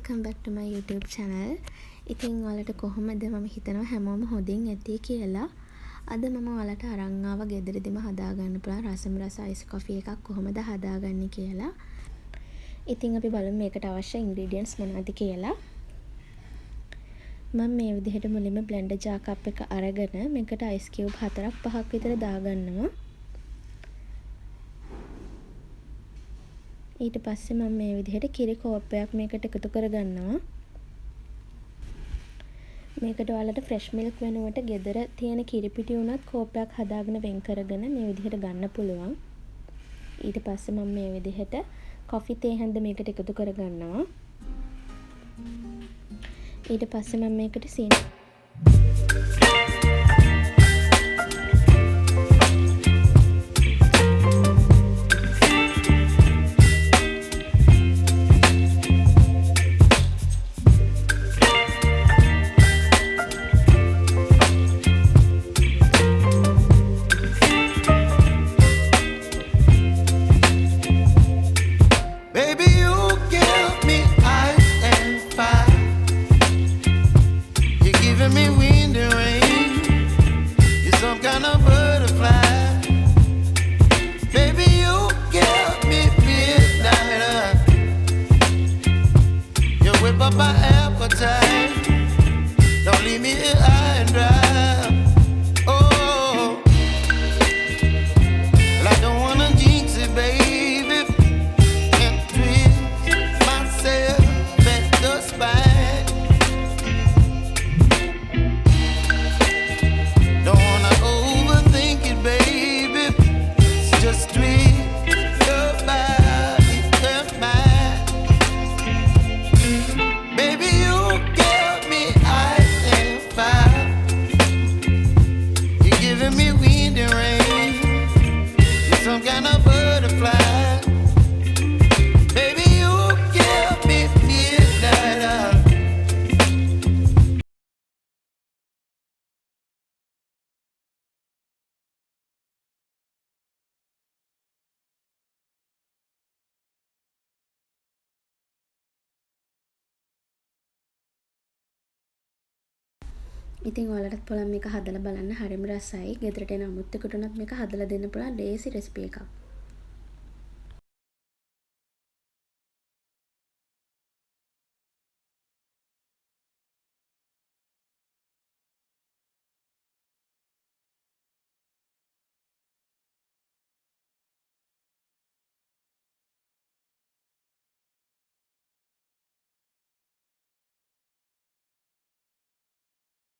welcome back to my YouTube channel. ඉතින් ඔයාලට කොහොමද මම හිතනවා හැමෝම හොඳින් ඇති කියලා. අද මම ඔයාලට අරන් ආවා ගෙදරදිම හදාගන්න පුළුවන් රසම රස අයිස් කොෆි එකක් කොහොමද හදාගන්නේ කියලා. ඉතින් අපි බලමු මේකට අවශ්‍ය ingredients මොනවද කියලා. මම මේ විදිහට මුලින්ම blender jar cup එක අරගෙන මේකට ice cube 4ක් 5ක් විතර දාගන්නවා. ඊට පස්සේ මම මේ විදිහට කිරි කෝප්පයක් මේකට එකතු කරගන්නවා. මේකට ඔයාලට ෆ්‍රෙෂ් මිල්ක් වෙනුවට ගෙදර තියෙන කිරි පිටි උනත් කෝප්පයක් හදාගෙන වෙන් කරගෙන මේ විදිහට ගන්න පුළුවන්. ඊට පස්සේ මම මේ විදිහට කොෆි තේ හැන්ද මේකට එකතු කරගන්නවා. ඊට පස්සේ මම මේකට සීනි up my appetite. Don't leave me here high and dry. Oh, well, I don't wanna jinx it, baby, and twist myself at the spine. Don't wanna overthink it, baby. It's just twist your body and mine. Baby, you give me ice and fire. You're giving me wind and rain. You're some kind of butterfly. Baby, you give me midnight. ඉතින් ඔයාලටත් පුළුවන් මේක හදලා බලන්න හරිම රසයි. ගෙදරට එන අමුත්තෙකුට උනත් මේක හදලා දෙන්න පුළුවන් ලේසි රෙසිපි එකක්.